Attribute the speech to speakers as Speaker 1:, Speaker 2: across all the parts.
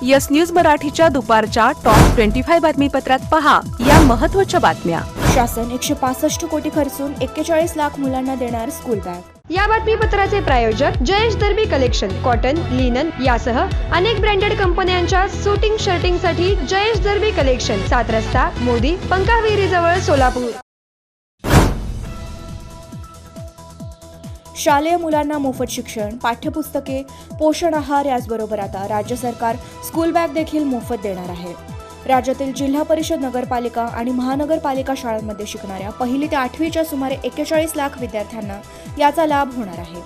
Speaker 1: Yes news मराठीच्या दुपारच्या top 25 बातमीपत्रात पहा या महत्त्वाच्या बातम्या।
Speaker 2: शासन 165 कोटी खर्चून 41 लाख मुलांना देणार स्कूल बॅग।
Speaker 3: या बातमीपत्राचे प्रायोजक जयेश दर्बी कलेक्शन, कॉटन, लिनन यासह अनेक ब्रँडेड कंपन्यांच्या सुटिंग शर्टिंग साठी जयेश दर्बी कलेक्शन, 7 रस्ता मोदी पंकाविरी जवळ सोलापूर।
Speaker 2: शालेय मुलांना मोफत शिक्षण, पाठ्यपुस्तके, पोषण आहार याचबरोबर आता राज्य सरकार स्कूल बॅग देखील मोफत देणार आहे। राज्यातील जिल्हा परिषद, नगरपालिका आणि महानगरपालिका शाळांमध्ये शिकणाऱ्या 1ली ते 8वीच्या सुमारे 41 लाख विद्यार्थ्यांना याचा लाभ होणार आहे।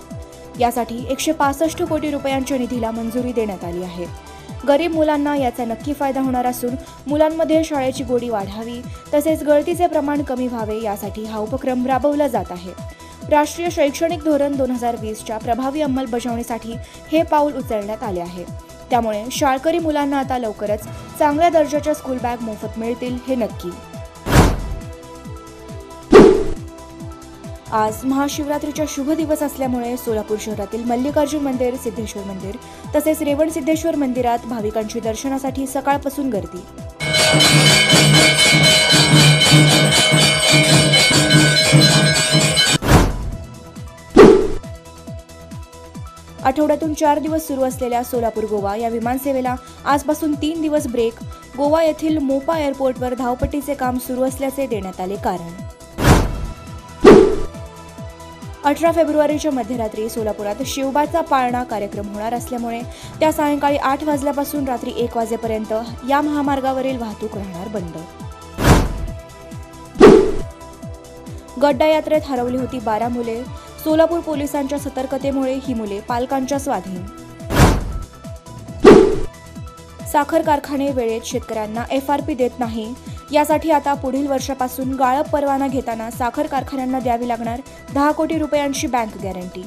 Speaker 2: यासाठी 165 कोटी रुपयांच्या निधीला मंजुरी देण्यात आली आहे। गरीब मुलांना याचा नक्की फायदा होणार असून मुलांमध्ये शाळेची गोडी वाढावी तसेच गळतीचे प्रमाण कमी व्हावे यासाठी हा उपक्रम राबवला जात आहे। राष्ट्रीय शैक्षणिक धोरण 2020च्या प्रभावी अंमलबजावणीसाठी हे पाऊल उचलण्यात आले आहे। त्यामुळे शाळकरी मुलांना आता लवकरच चांगल्या दर्जाच्या स्कूल बॅग मोफत मिळतील हे नक्की। आज महाशिवरात्रीचा शुभ दिवस असल्यामुळे सोलापूर शहरातील मल्लिकार्जुन मंदिर, सिद्धेश्वर मंदिर तसेच रेवण सिद्धेश्वर मंदिरात भाविकांची दर्शनासाठी सकाळपासून गर्दी। आठवड्यातून 4 दिवस सुरू असलेल्या सोलापूर गोवा या विमानसेवेला आजपासून 3 दिवस ब्रेक। गोवा येथील मोपा एअरपोर्टवर धावपट्टीचे काम सुरू असल्याचे देण्यात आले कारण। 18 फेब्रुवारीच्या मध्यरात्री सोलापुरात शिवबाचा पाळणा कार्यक्रम होणार असल्यामुळे त्या सायंकाळी 8 वाजल्यापासून रात्री 1 वाजेपर्यंत या महामार्गावरील वाहतूक राहणार बंद। गड्डा यात्रेत हरवली होती 12 मुले। सोलापूर पोलिसांच्या सतर्कतेमुळे ही मुले पालकांच्या स्वाधीन। साखर कारखाने वेळेत शेतकऱ्यांना FRP देत नाही, यासाठी आता पुढील वर्षापासून गाळप परवाना घेताना साखर कारखान्यांना द्यावी लागणार 10 कोटी रुपयांची bank guarantee.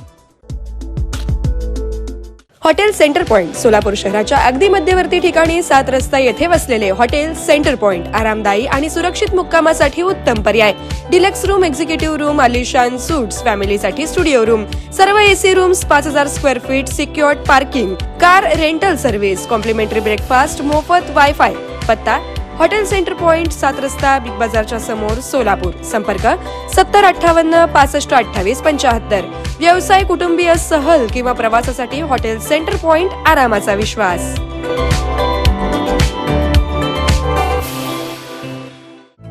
Speaker 3: Hotel centre point Solapur शहराच्या अगदी मध्यवर्ती ठिकाणी 7 रस्ता येथे वसलेले हॉटेल सेंटर पॉइंट आरामदायी आणि सुरक्षित मुक्कामासाठी उत्तम पर्याय। डिलक्स रूम, एक्झिक्युटिव्ह रूम, आलिशान सूट्स, फॅमिलीसाठी स्टुडिओ रूम, सर्व AC rooms, 5000 square feet, secured parking, car rental service, complimentary breakfast, मोफत वायफाय। पत्ता हॉटेल सेंटर पॉइंट, 7 रस्ता, बिग बाजारच्या समोर, सोलापूर। संपर्क 7058 65 28 75। व्यवसाय, कुटुंबीय, सहल किंवा प्रवासासाठी हॉटेल सेंटर पॉइंट आरामाचा विश्वास।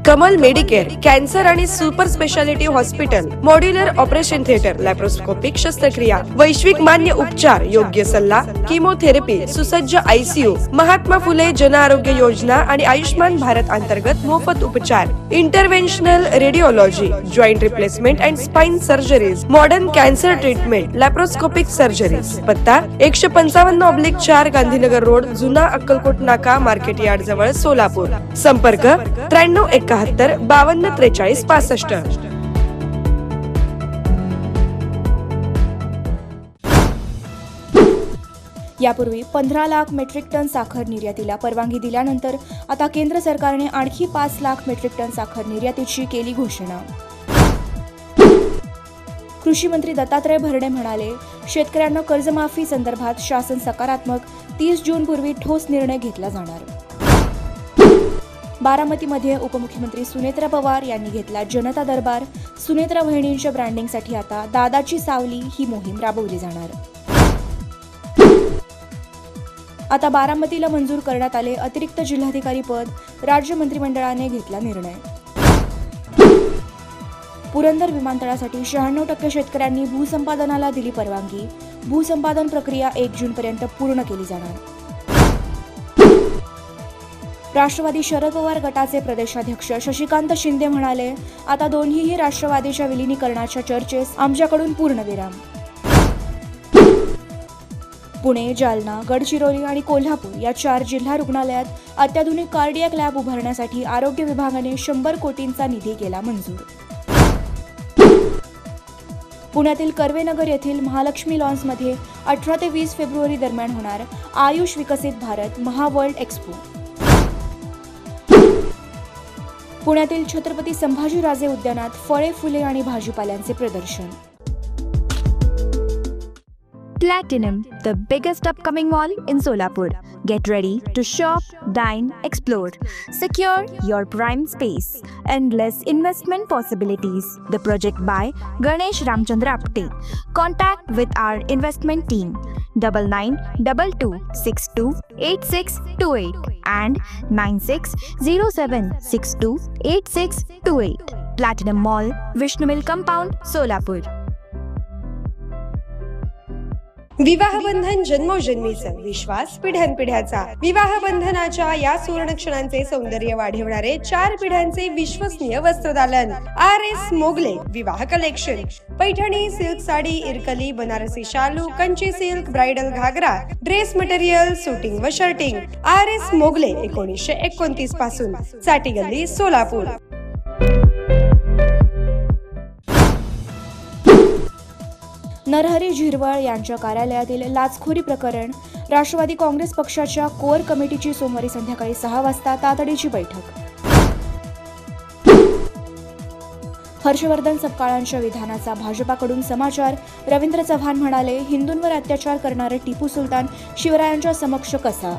Speaker 3: कमल मेडिकेअर, कॅन्सर आणि super speciality hospital, modular operation theatre, laparoscopic शस्त्रक्रिया, वैश्विक मान्य उपचार, योग्य सल्ला, किमोथेरपी, सुसज्ज ICU, महात्मा फुले जन आरोग्य योजना आणि आयुष्मान भारत अंतर्गत मोफत उपचार, interventional radiology, joint replacement and spine surgeries, modern cancer treatment, laparoscopic surgeries. पत्ता 155/4 गांधीनगर रोड, जुना अक्कलकोट नाका, मार्केट यार्ड जवळ, सोलापूर। संपर्क 9371 52 43 65।
Speaker 2: यापूर्वी 15 लाख मेट्रिक टन साखर निर्यातीला परवानगी दिल्यानंतर आता केंद्र सरकारने आणखी 5 लाख मेट्रिक टन साखर निर्यातीची केली घोषणा। कृषी मंत्री दत्तात्रय भरणे म्हणाले, शेतकऱ्यांना कर्जमाफी संदर्भात शासन सकारात्मक, 30 जून पूर्वी ठोस निर्णय घेतला जाणार। बारामतीमध्ये उपमुख्यमंत्री सुनेत्रा पवार यांनी घेतला जनता दरबार। सुनेत्रा वहिनींच्या ब्रँडिंगसाठी आता दादाची सावली ही मोहीम राबवली जाणार। आता बारामतीला मंजूर करण्यात आले अतिरिक्त जिल्हाधिकारी पद, राज्य मंत्रिमंडळाने घेतला निर्णय। पुरंदर विमानतळासाठी 96% शेतकऱ्यांनी भूसंपादनाला दिली परवानगी। भूसंपादन प्रक्रिया 1 जून पर्यंत पूर्ण केली जाणार। राष्ट्रवादी शरद पवार गटाचे प्रदेशाध्यक्ष शशिकांत शिंदे म्हणाले, आता दोन्हीही राष्ट्रवादीच्या विलिनीकरणाच्या चर्चेस आमच्याकडून पूर्णविराम। पुणे, जालना, गडचिरोली आणि कोल्हापूर या 4 जिल्हा रुग्णालयात अत्याधुनिक कार्डियक लॅब उभारण्यासाठी आरोग्य विभागाने 100 कोटींचा निधी केला मंजूर। पुण्यातील कर्वेनगर येथील महालक्ष्मी लॉन्समध्ये 18 ते 20 फेब्रुवारी दरम्यान होणार आयुष विकसित भारत महावर्ल्ड एक्स्पो। पुण्यातील छत्रपती संभाजीराजे उद्यानात फळे, फुले आणि भाजीपाल्यांचे प्रदर्शन।
Speaker 4: Platinum, the biggest upcoming mall in Solapur. Get ready to shop, dine, explore. Secure your prime space. Endless investment possibilities. The project by Ganesh Ramchandra Apte. Contact with our investment team 9922628628 and 9607628628. Platinum Mall, Vishnu Mill Compound, Solapur.
Speaker 3: विवाहबंधन जन्मोजन्मीचं, विश्वास पिढ्यानपिढ्याचा. विवाहबंधनाच्या या सुवर्ण क्षणांचे सौंदर्य वाढवणारे 4 पिढ्यांचे विश्वसनीय वस्त्रदालन RS Mughal-e विवाह collection. Paithani, silk sari, इरकली, Banarasi शालू, Kanchi silk, bridal घागरा, dress material, suiting व shirting. RS Mughal-e 1929 पासून, साठी गल्ली, सोलापूर.
Speaker 2: नरहरी झिरवळ यांच्या कार्यालयातील लाचखोरी प्रकरण. राष्ट्रवादी काँग्रेस पक्षाच्या कोअर कमिटीची सोमवारी संध्याकाळी 6 वाजता तातडीची बैठक. हर्षवर्धन सपकाळांच्या विधानाचा भाजपाकडून समाचार. रवींद्र चव्हाण म्हणाले, हिंदूंवर अत्याचार करणारे टिपू सुलतान शिवरायांच्या समक्ष कसा.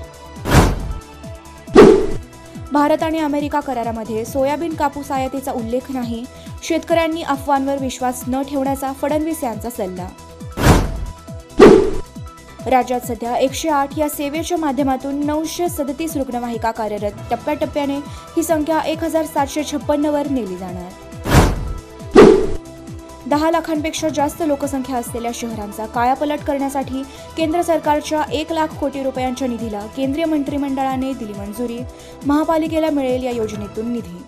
Speaker 2: भारत आणि अमेरिका करारामध्ये सोयाबीन कापूस आयातीचा उल्लेख नाही. शेतकऱ्यांनी अफवांवर विश्वास न ठेवण्याचा फडणवीस यांचा सल्ला. राज्यात सध्या 108 या सेवेच्या माध्यमातून 937 रुग्णवाहिका कार्यरत. टप्प्याटप्प्याने ही संख्या 1756 वर नेली जाणार. 10 लाखांपेक्षा जास्त लोकसंख्या असलेल्या शहरांचा कायापालट करण्यासाठी केंद्र सरकारच्या 1 लाख कोटी रुपयांच्या निधीला केंद्रीय मंत्रिमंडळाने दिली मंजुरी. महापालिकेला मिळेल या योजनेतून निधी.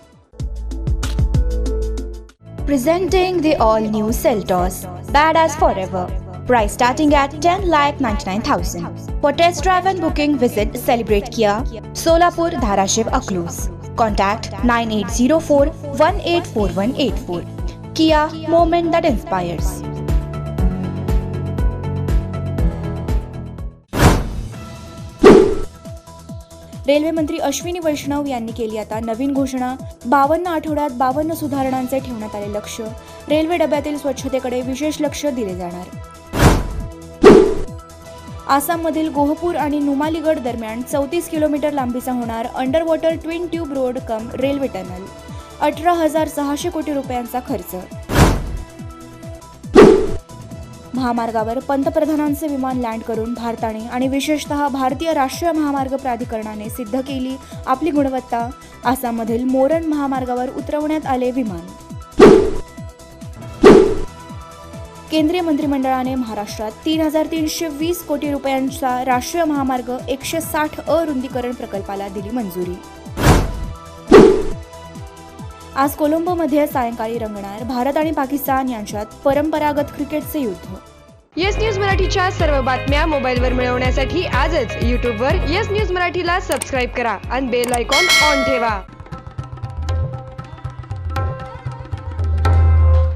Speaker 4: Presenting the all-new Seltos, badass forever. Price starting at 10,99,000. For test drive and booking, visit Celebrate Kia, Solapur, Dharashiv, Aklus. Contact 9804-184184. Kia, moment that inspires.
Speaker 2: Railway मंत्री अश्विनी वैष्णव यांनी केली आता नवीन घोषणा. 52 आठवड्यात 52 सुधारणांचे ठेवण्यात आले लक्ष. रेल्वे डब्यातील स्वच्छतेकडे विशेष लक्ष दिले जाणार. आसाममधील गोहपूर आणि नुमालीगड दरम्यान 34 किलोमीटर लांबीचा होणार under water twin tube road cum railway tunnel. 18,600 कोटी रुपयांचा खर्च. महामार्गावर पंतप्रधानांचे विमान लँड करून भारताने आणि विशेषतः भारतीय राष्ट्रीय महामार्ग प्राधिकरणाने सिद्ध केली आपली गुणवत्ता. आसाममधील मोरन महामार्गावर उतरवण्यात आले विमान. केंद्रीय मंत्रिमंडळाने महाराष्ट्रात 3,320 कोटी रुपयांचा राष्ट्रीय महामार्ग 160 रुंदीकरण प्रकल्पाला दिली मंजुरी. आज कोलंबोमध्ये सायंकाळी रंगणार भारत आणि पाकिस्तान यांच्यात परंपरागत क्रिकेटचे युद्ध.
Speaker 3: येस न्यूज मराठीच्या सर्व बातम्या मोबाईलवर मिळवण्यासाठी आजच YouTubeवर येस न्यूज मराठीला सबस्क्राईब करा आणि बेल आयकॉन ऑन ठेवा.